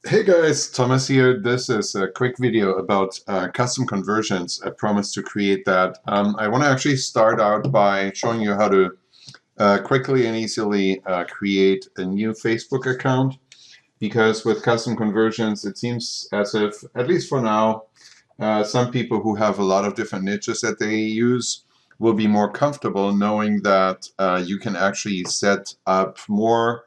Hey guys, Thomas here. This is a quick video about custom conversions. I promised to create that. I want to actually start out by showing you how to quickly and easily create a new Facebook account, because with custom conversions it seems as if, at least for now, some people who have a lot of different niches that they use will be more comfortable knowing that you can actually set up more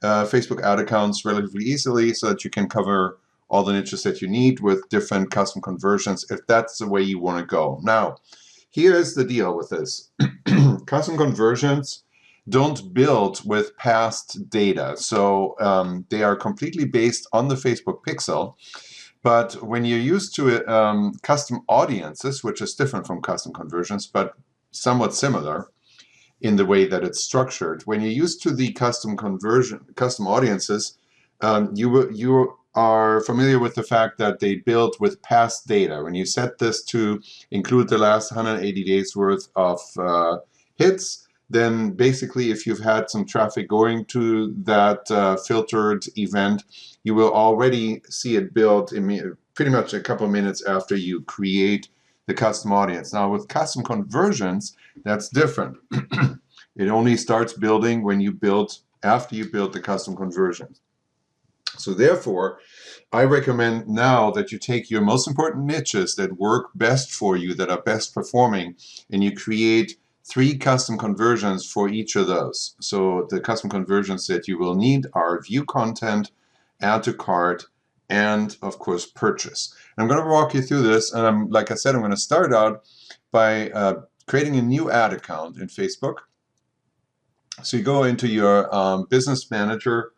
Facebook ad accounts relatively easily so that you can cover all the niches that you need with different custom conversions if that's the way you want to go. Now, here's the deal with this. Custom conversions don't build with past data. So they are completely based on the Facebook pixel. But when you're used to custom audiences, which is different from custom conversions, but somewhat similar in the way that it's structured. When you're used to the custom audiences, you are familiar with the fact that they build with past data. When you set this to include the last 180 days worth of hits, then basically if you've had some traffic going to that filtered event, you will already see it build pretty much a couple of minutes after you create the custom audience. Now with custom conversions, that's different. It only starts building when you after you build the custom conversions. So therefore, I recommend now that you take your most important niches that work best for you, that are best performing, and you create 3 custom conversions for each of those. So the custom conversions that you will need are view content, add to cart, and of course purchase. And I'm going to walk you through this, and like I said, I'm going to start out by creating a new ad account in Facebook. So you go into your business manager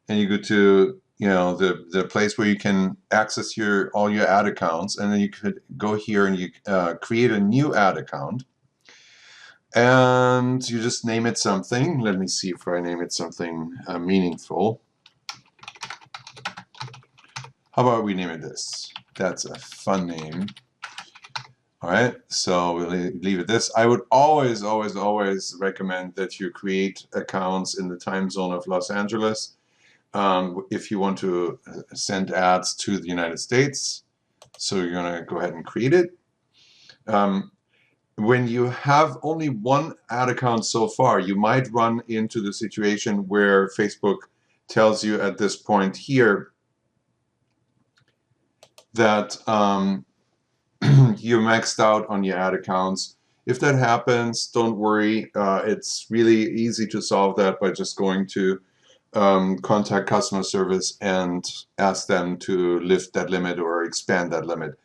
and you go to the place where you can access all your ad accounts, and then you could go here and you create a new ad account, and you just name it something. Let me see if I name it something meaningful. How about we name it this? That's a fun name. All right, so we'll leave it this. I would always recommend that you create accounts in the time zone of Los Angeles if you want to send ads to the United States. So you're going to go ahead and create it. When you have only one ad account so far, you might run into the situation where Facebook tells you at this point here that you're maxed out on your ad accounts. If that happens, don't worry. It's really easy to solve that by just going to contact customer service and ask them to lift that limit or expand that limit.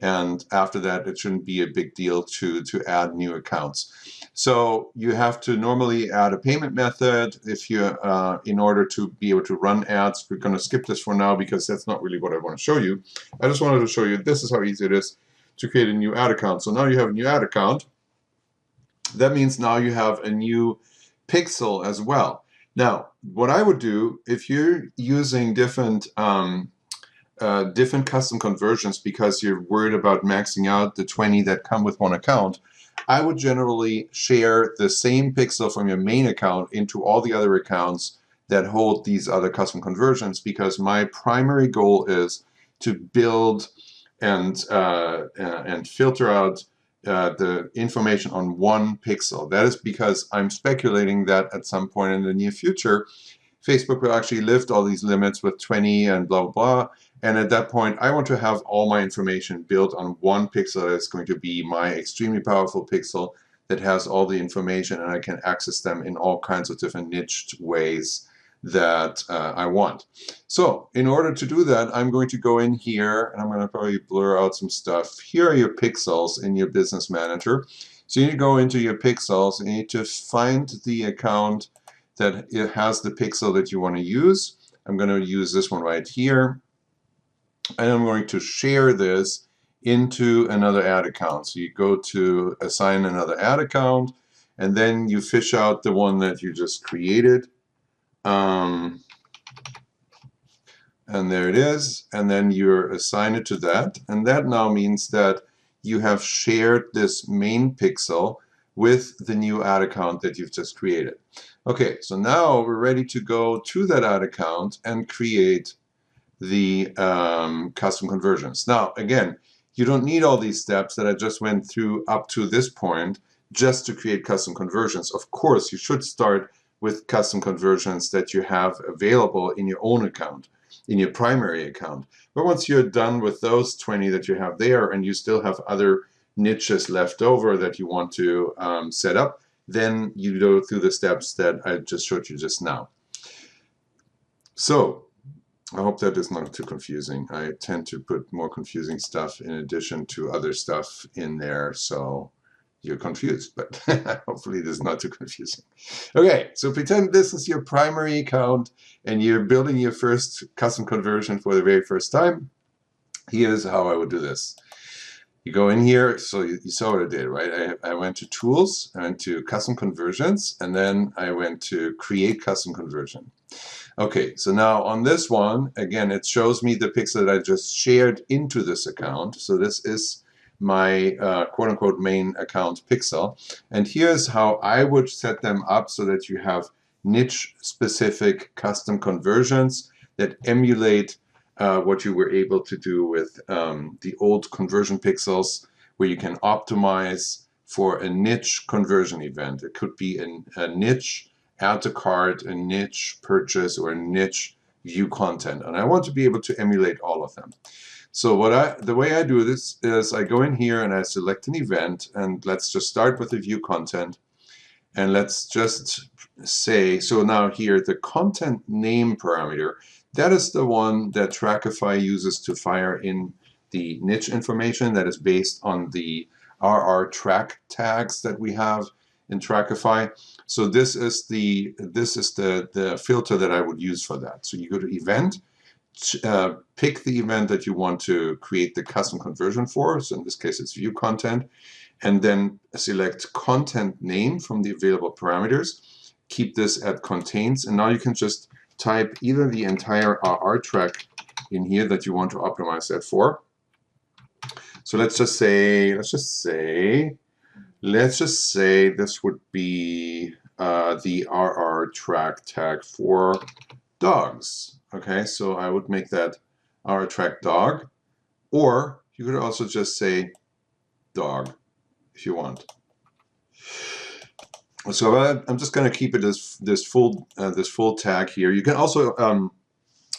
And after that, it shouldn't be a big deal to add new accounts. So you have to normally add a payment method if you, in order to be able to run ads. We're going to skip this for now because that's not really what I want to show you. I just wanted to show you this is how easy it is to create a new ad account. So now you have a new ad account. That means now you have a new pixel as well. Now, what I would do if you're using different custom conversions because you're worried about maxing out the 20 that come with one account, I would generally share the same pixel from your main account into all the other accounts that hold these other custom conversions, because my primary goal is to build and filter out the information on one pixel. That is because I'm speculating that at some point in the near future, Facebook will actually lift all these limits with 20 and blah, blah, blah. And at that point, I want to have all my information built on one pixel that's going to be my extremely powerful pixel that has all the information, and I can access them in all kinds of different niched ways that I want. So in order to do that, I'm going to go in here and I'm going to probably blur out some stuff. Here are your pixels in your business manager. So you need to go into your pixels and you need to find the account that it has the pixel that you want to use. I'm going to use this one right here, and I'm going to share this into another ad account. So you go to assign another ad account, and then you fish out the one that you just created. And there it is, and then you're assigned it to that, and that now means that you have shared this main pixel with the new ad account that you've just created. Okay, so now we're ready to go to that ad account and create the custom conversions. Now, again, you don't need all these steps that I just went through up to this point just to create custom conversions. Of course, you should start with custom conversions that you have available in your own account, in your primary account. But once you're done with those 20 that you have there and you still have other niches left over that you want to set up, then you go through the steps that I just showed you just now. So I hope that is not too confusing. I tend to put more confusing stuff in addition to other stuff in there, so you're confused, but hopefully this is not too confusing. Okay, so pretend this is your primary account and you're building your first custom conversion for the very first time. Here's how I would do this. You go in here, so you saw what I did, right? I went to Tools, I went to Custom Conversions, and then I went to Create Custom Conversion. Okay, so now on this one, again, it shows me the pixel that I just shared into this account. So this is my quote-unquote main account pixel. And here's how I would set them up so that you have niche-specific custom conversions that emulate what you were able to do with the old conversion pixels, where you can optimize for a niche conversion event. It could be a niche add to cart, a niche purchase, or a niche view content. And I want to be able to emulate all of them. So the way I do this is I go in here and I select an event, and let's just start with the view content. And let's just say, so now here, the content name parameter, that is the one that Trackify uses to fire in the niche information that is based on the RR track tags that we have in Trackify. So this is the filter that I would use for that. So you go to event, pick the event that you want to create the custom conversion for. So in this case, it's view content, and then select content name from the available parameters. Keep this at contains, and now you can just type either the entire RR track in here that you want to optimize that for. So let's just say this would be the RR track tag for dogs. Okay, so I would make that RR track dog, or you could also just say dog if you want. So I'm just going to keep it as this full tag here. You can also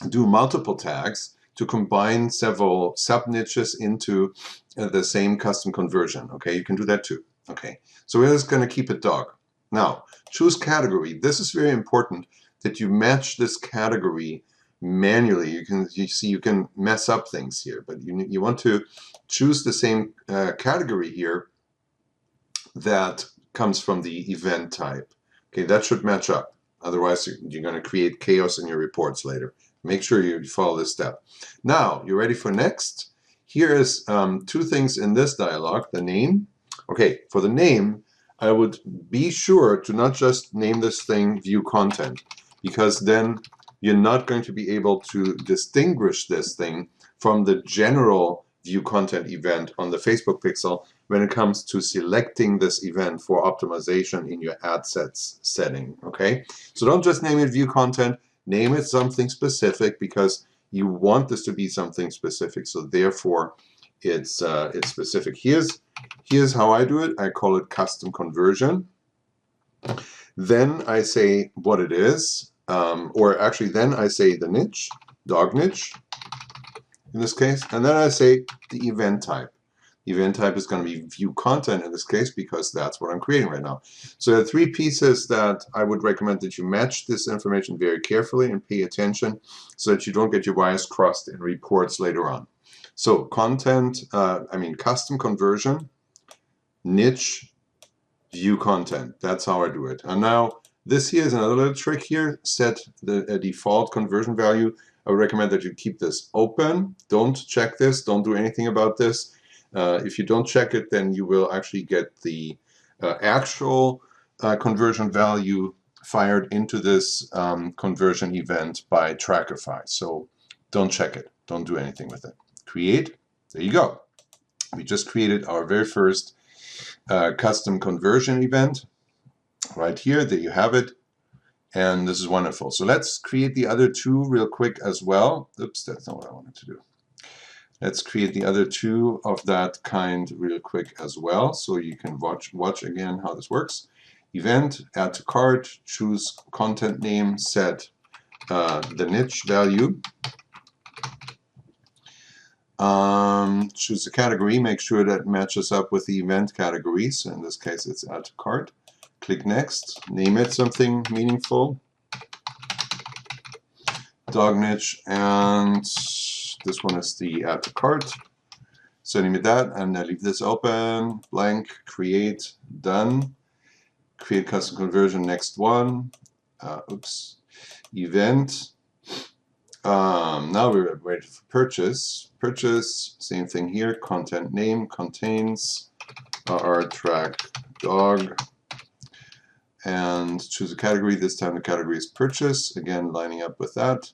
do multiple tags to combine several sub niches into the same custom conversion. Okay, you can do that too. Okay, so we're just going to keep it dog. Now, choose category. This is very important that you match this category manually. You can mess up things here, but you want to choose the same category here that comes from the event type. Okay, that should match up. Otherwise, you're going to create chaos in your reports later. Make sure you follow this step. Now, you ready for next? Here is two things in this dialog. The name. Okay, for the name, I would be sure to not just name this thing view content, because then you're not going to be able to distinguish this thing from the general view content event on the Facebook pixel when it comes to selecting this event for optimization in your ad sets setting. Okay, so don't just name it view content, name it something specific, because you want this to be something specific, so therefore it's specific. Here's how I do it. I call it custom conversion. Then I say what it is, or actually then I say the niche, dog niche in this case, and then I say the event type. The event type is going to be view content in this case, because that's what I'm creating right now. So there are three pieces that I would recommend that you match this information very carefully and pay attention so that you don't get your wires crossed in reports later on. So custom conversion, niche, view content. That's how I do it. And now this here is another little trick here. Set the default conversion value. I would recommend that you keep this open. Don't check this. Don't do anything about this. If you don't check it, then you will actually get the actual conversion value fired into this conversion event by Trackify. So don't check it. Don't do anything with it. Create. There you go. We just created our very first custom conversion event right here. There you have it. And this is wonderful. So let's create the other two real quick as well. Oops, that's not what I wanted to do. Let's create the other two of that kind real quick as well, so you can watch again how this works. Event, add to cart, choose content name, set the niche value. Choose the category, make sure that matches up with the event category. So in this case, it's add to cart. Click next, name it something meaningful. Dog niche, and this one is the add to cart. So name it that, and I leave this open, blank, create, done. Create custom conversion, next one. Oops, event. Now we're ready for purchase. Purchase, same thing here, content name contains our track dog. And choose a category. This time the category is purchase. Again, lining up with that.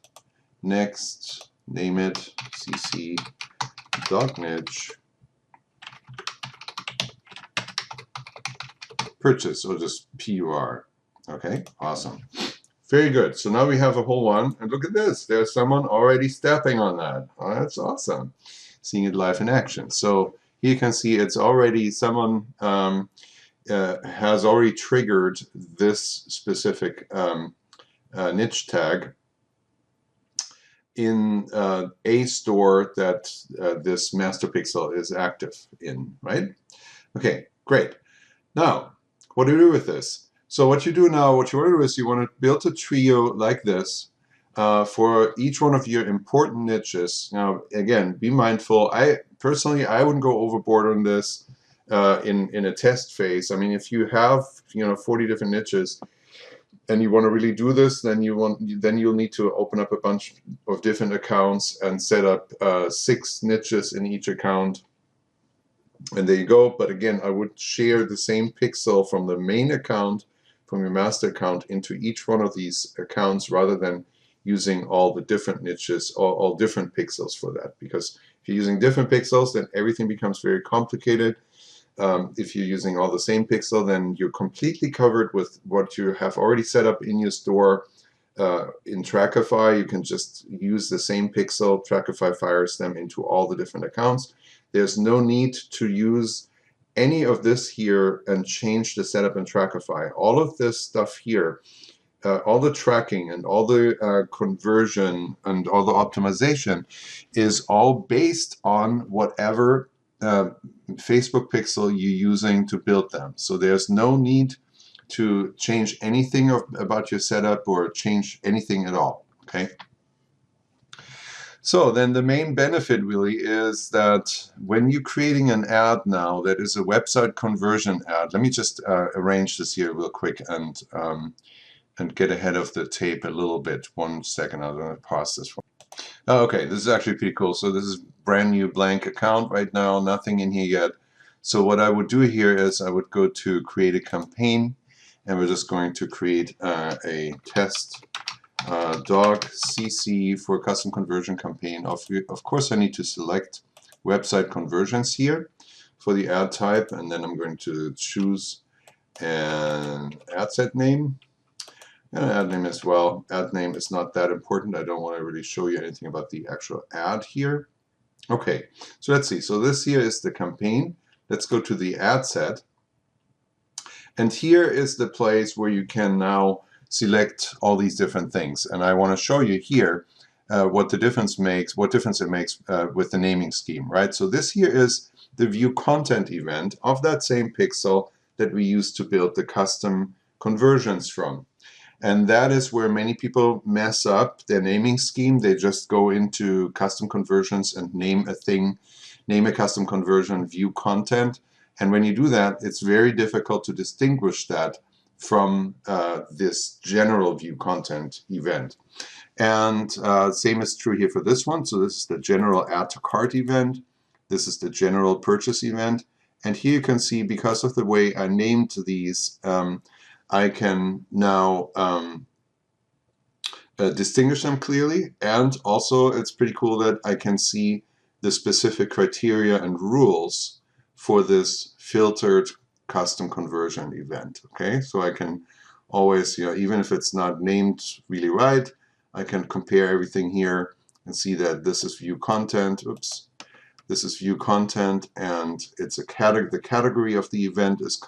Next, name it CC dog niche purchase, or just PUR. Okay, awesome. Very good. So now we have a whole one. And look at this. There's someone already stepping on that. Oh, that's awesome. Seeing it live in action. So here you can see it's already someone has already triggered this specific niche tag in a store that this master pixel is active in, right? Okay, great. Now, what do we do with this? So what you do now, what you want to do is you want to build a trio like this for each one of your important niches. Now, again, be mindful. Personally, I wouldn't go overboard on this in a test phase. I mean, if you have 40 different niches and you want to really do this, then you'll need to open up a bunch of different accounts and set up 6 niches in each account. And there you go. But again, I would share the same pixel from the main account, from your master account, into each one of these accounts, rather than using all the different niches, all different pixels for that. Because if you're using different pixels, then everything becomes very complicated. If you're using all the same pixel, then you're completely covered with what you have already set up in your store. In Trackify, you can just use the same pixel. Trackify fires them into all the different accounts. There's no need to use any of this here and change the setup in Trackify. All of this stuff here, all the tracking and all the conversion and all the optimization is all based on whatever Facebook pixel you're using to build them. So there's no need to change anything about your setup or change anything at all, okay? So then the main benefit really is that when you're creating an ad now that is a website conversion ad, let me just arrange this here real quick and get ahead of the tape a little bit. 1 second, I'm going to pause this one. Oh, okay, this is actually pretty cool. So this is brand new blank account right now, nothing in here yet. So what I would do here is I would go to create a campaign, and we're just going to create a test dog CC for custom conversion campaign. Of course, I need to select website conversions here for the ad type, and then I'm going to choose an ad set name and an ad name as well. Ad name is not that important. I don't want to really show you anything about the actual ad here. Okay, so let's see. So this here is the campaign. Let's go to the ad set. And here is the place where you can now select all these different things. And I want to show you here what difference it makes with the naming scheme, right? So this here is the view content event of that same pixel that we used to build the custom conversions from. And that is where many people mess up their naming scheme. They just go into custom conversions and name a thing, name a custom conversion, view content. And when you do that, it's very difficult to distinguish that from this general view content event. And same is true here for this one. So this is the general add to cart event. This is the general purchase event. And here you can see, because of the way I named these, I can now distinguish them clearly. And also it's pretty cool that I can see the specific criteria and rules for this filtered custom conversion event. Okay, so I can always, even if it's not named really right, I can compare everything here and see that this is view content. Oops. This is view content, and it's a the category of the event is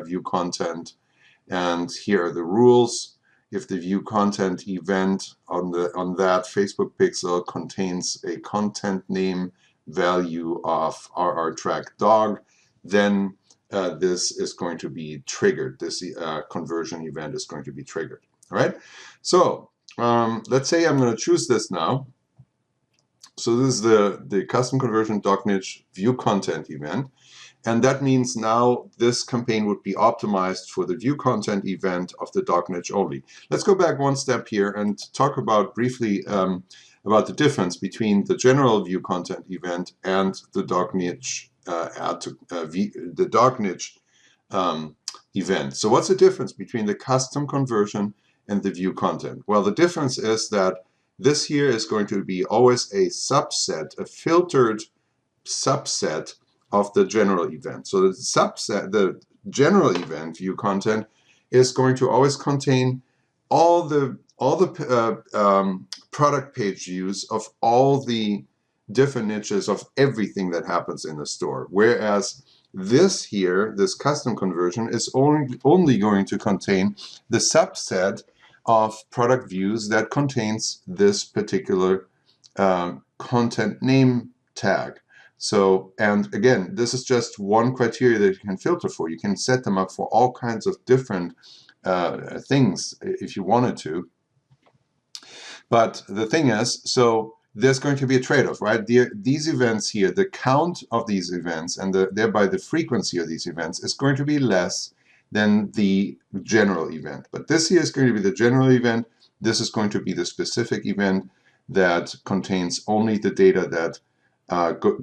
view content. And here are the rules. If the view content event on that Facebook pixel contains a content name value of RR track then this is going to be triggered. This conversion event is going to be triggered. All right. So let's say I'm going to choose this now. So this is the custom conversion doc niche view content event. And that means now this campaign would be optimized for the view content event of the doc niche only. Let's go back one step here and talk about briefly about the difference between the general view content event and the doc niche event. So what's the difference between the custom conversion and the view content? Well, the difference is that this here is going to be always a subset, a filtered subset of the general event. So the general event view content is going to always contain all the product page views of all the different niches of everything that happens in the store. Whereas this here, this custom conversion, is only going to contain the subset of product views that contains this particular content name tag. So, and again, this is just one criteria that you can filter for. You can set them up for all kinds of different things if you wanted to. But the thing is, so there's going to be a trade-off, right? These events here, the count of these events and thereby the frequency of these events is going to be less than the general event. But this here is going to be the general event. This is going to be the specific event that contains only the data that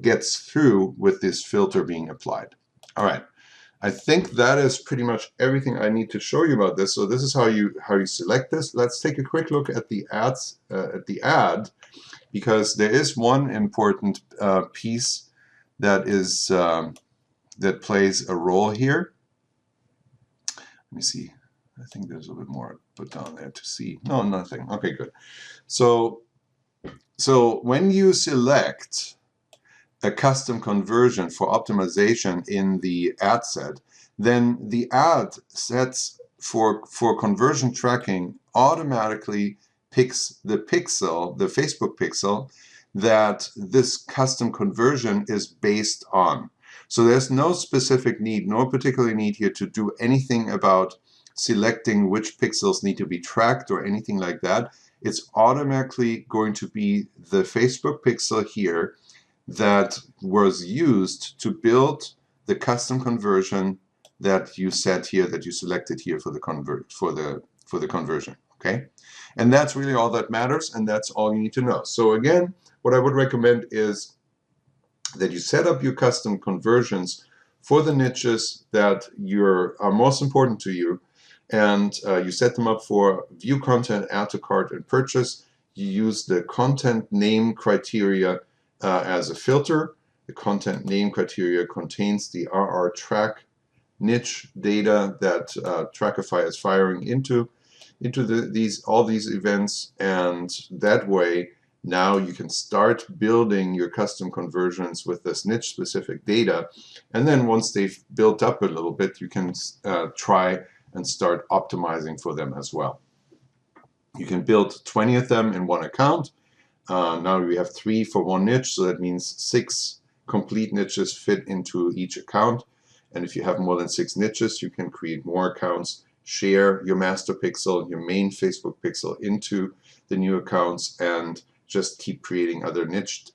gets through with this filter being applied. All right, I think that is pretty much everything I need to show you about this. So this is how you select this. Let's take a quick look at the ads, ad, because there is one important piece that is that plays a role here. Let me see. I think there's a little bit more put down there to see. No, nothing. Okay, good. So when you select a custom conversion for optimization in the ad set, then the ad sets for conversion tracking automatically picks the pixel, the Facebook pixel, that this custom conversion is based on. So there's no specific need, no particular need here to do anything about selecting which pixels need to be tracked or anything like that. It's automatically going to be the Facebook pixel here that was used to build the custom conversion that you set here, that you selected here for the conversion. Okay, and that's really all that matters, and that's all you need to know. So again, what I would recommend is that you set up your custom conversions for the niches that are most important to you, and you set them up for view content, add to cart, and purchase. You use the content name criteria as a filter. The content name criteria contains the RR track niche data that Trackify is firing into all these events, and that way now you can start building your custom conversions with this niche specific data, and then once they've built up a little bit, you can try and start optimizing for them as well. You can build 20 of them in one account. Now we have 3 for one niche, so that means 6 complete niches fit into each account. And if you have more than 6 niches, you can create more accounts, share your master pixel, your main Facebook pixel into the new accounts, and just keep creating other niche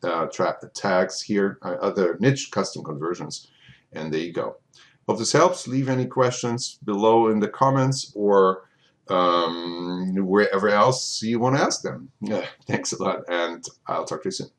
tags here, other niche custom conversions. And there you go. Hope this helps. Leave any questions below in the comments or wherever else you want to ask them. Yeah, thanks a lot, and I'll talk to you soon.